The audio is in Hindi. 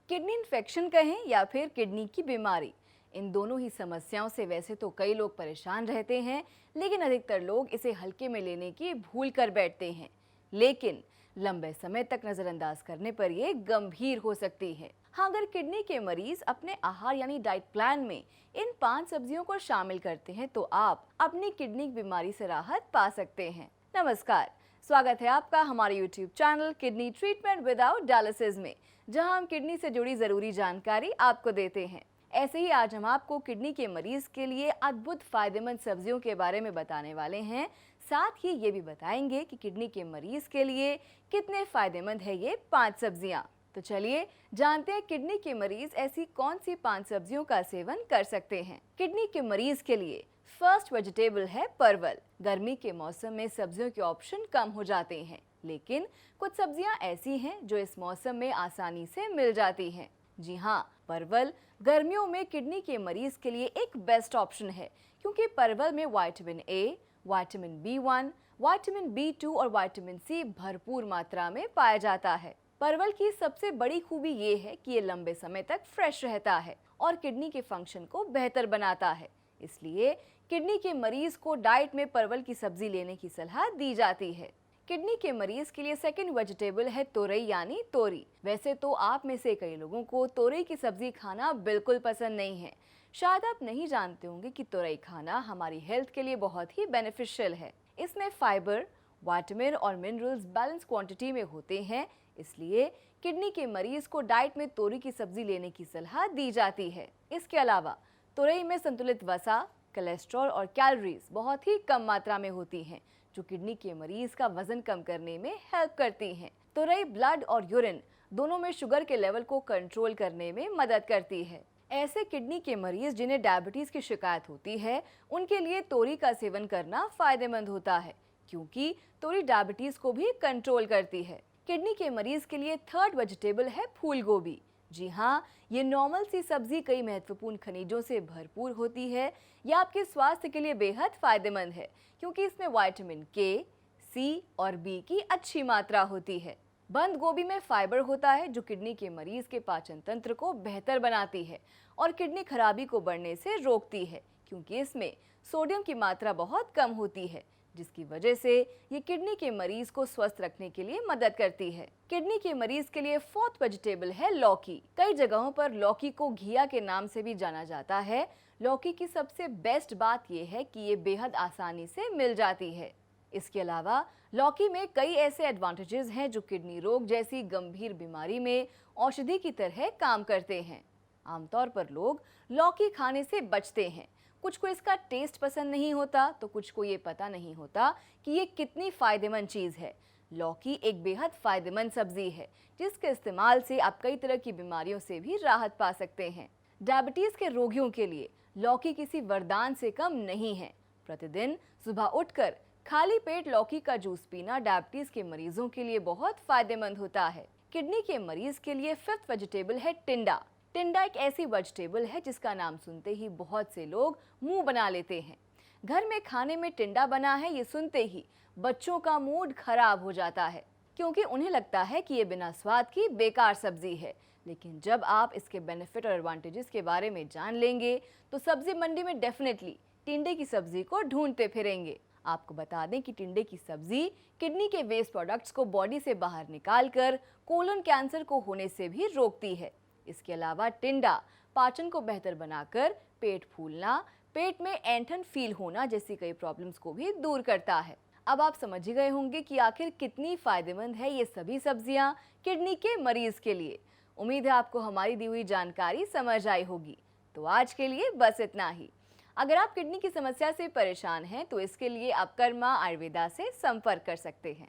किडनी इन्फेक्शन कहें या फिर किडनी की बीमारी, इन दोनों ही समस्याओं से वैसे तो कई लोग परेशान रहते हैं, लेकिन अधिकतर लोग इसे हल्के में लेने की भूल कर बैठते हैं। लेकिन लंबे समय तक नजरअंदाज करने पर ये गंभीर हो सकती है। हाँ, अगर किडनी के मरीज अपने आहार यानी डाइट प्लान में इन 5 सब्जियों को शामिल करते हैं तो आप अपनी किडनी की बीमारी से राहत पा सकते हैं। नमस्कार, स्वागत है आपका हमारे YouTube channel kidney treatment without dialysis में, जहां हम किडनी से जुड़ी जरूरी जानकारी आपको देते हैं। ऐसे ही आज हम आपको किडनी के मरीज के लिए अद्भुत फायदेमंद सब्जियों के बारे में बताने वाले हैं। साथ ही ये भी बताएंगे कि किडनी के मरीज के लिए कितने फायदेमंद है ये 5 सब्जियां। तो चलिए जानते हैं किडनी के मरीज ऐसी कौन सी 5 सब्जियों का सेवन कर सकते हैं। किडनी के मरीज के लिए फर्स्ट वेजिटेबल है परवल। गर्मी के मौसम में सब्जियों के ऑप्शन कम हो जाते हैं, लेकिन कुछ सब्जियां ऐसी हैं जो इस मौसम में आसानी से मिल जाती हैं। जी हाँ, परवल गर्मियों में किडनी के मरीज के लिए एक बेस्ट ऑप्शन है, क्योंकि परवल में vitamin A, vitamin B1, vitamin B2 और विटामिन C भरपूर मात्रा में पाया जाता है। परवल की सबसे बड़ी खूबी ये है कि ये लंबे समय तक फ्रेश रहता है और किडनी के फंक्शन को बेहतर बनाता है। इसलिए किडनी के मरीज को डाइट में परवल की सब्जी लेने की सलाह दी जाती है। किडनी के मरीज के लिए सेकंड वेजिटेबल है तोरई यानी तोरी। वैसे तो आप में से कई लोगों को तोरई की सब्जी खाना बिल्कुल पसंद नहीं है। शायद आप नहीं जानते होंगे कि तोरई खाना हमारी हेल्थ के लिए बहुत ही बेनिफिशियल है। इसमें फाइबर, विटामिन और मिनरल्स बैलेंस क्वांटिटी में होते हैं, इसलिए किडनी के मरीज को डाइट में तोरी की सब्जी लेने की सलाह दी जाती है। इसके अलावा तोरई में संतुलित वसा, कोलेस्ट्रॉल और कैलोरीज बहुत ही कम मात्रा में होती हैं, जो किडनी के मरीज का वजन कम करने में हेल्प करती हैं। तोरई ब्लड और यूरिन दोनों में शुगर के लेवल को कंट्रोल करने में मदद करती है। ऐसे किडनी के मरीज जिन्हें डायबिटीज की शिकायत होती है, उनके लिए तोरी का सेवन करना फायदेमंद होता है, क्योंकि तोरी डायबिटीज को भी कंट्रोल करती है। किडनी के मरीज के लिए थर्ड वेजिटेबल है फूल गोभी। जी हाँ, ये नॉर्मल सी सब्जी कई महत्वपूर्ण खनिजों से भरपूर होती है। यह आपके स्वास्थ्य के लिए बेहद फायदेमंद है, क्योंकि इसमें विटामिन के, सी और बी की अच्छी मात्रा होती है। बंद गोभी में फाइबर होता है, जो किडनी के मरीज के पाचन तंत्र को बेहतर बनाती है और किडनी खराबी को बढ़ने से रोकती है, क्योंकि इसमें सोडियम की मात्रा बहुत कम होती है, जिसकी वजह से ये किडनी के मरीज को स्वस्थ रखने के लिए मदद करती है। किडनी के मरीज के लिए फोर्थ वेजिटेबल है लौकी। कई जगहों पर लौकी को घिया के नाम से भी जाना जाता है। लौकी की सबसे बेस्ट बात यह है कि ये बेहद आसानी से मिल जाती है। इसके अलावा लौकी में कई ऐसे एडवांटेजेस हैं जो किडनी रोग जैसी गंभीर बीमारी में औषधि की तरह काम करते हैं। आमतौर पर लोग लौकी खाने से बचते हैं। कुछ को इसका टेस्ट पसंद नहीं होता, तो कुछ को ये पता नहीं होता कि ये कितनी फायदेमंद चीज़ है। लौकी एक बेहद फायदेमंद सब्जी है, जिसके इस्तेमाल से आप कई तरह की बीमारियों से भी राहत पा सकते हैं। डायबिटीज़ के रोगियों के लिए लौकी किसी वरदान से कम नहीं है। प्रतिदिन सुबह उठकर खाली पेट लौकी का जूस पीना डायबिटीज़ के मरीजों के लिए बहुत फायदेमंद होता है। किडनी के मरीज के लिए फिफ्थ वेजिटेबल है टिंडा। टिंडा एक ऐसी वेजिटेबल है जिसका नाम सुनते ही बहुत से लोग मुंह बना लेते हैं। घर में खाने में टिंडा बना है, ये सुनते ही बच्चों का मूड खराब हो जाता है, क्योंकि उन्हें लगता है कि ये बिना स्वाद की बेकार सब्जी है। लेकिन जब आप इसके बेनिफिट और एडवांटेजेस के बारे में जान लेंगे, तो सब्जी मंडी में डेफिनेटली टिंडे की सब्जी को ढूंढते फिरेंगे। आपको बता दें कि टिंडे की सब्जी किडनी के वेस्ट प्रोडक्ट्स को बॉडी से बाहर निकालकर कोलन कैंसर को होने से भी रोकती है। इसके अलावा टिंडा पाचन को बेहतर बनाकर पेट फूलना, पेट में ऐंठन फील होना जैसी कई प्रॉब्लम्स को भी दूर करता है। अब आप समझ ही गए होंगे कि आखिर कितनी फायदेमंद है ये सभी सब्जियां किडनी के मरीज के लिए। उम्मीद है आपको हमारी दी हुई जानकारी समझ आई होगी। तो आज के लिए बस इतना ही। अगर आप किडनी की समस्या से परेशान हैं, तो इसके लिए आप कर्मा आयुर्वेदा से संपर्क कर सकते हैं।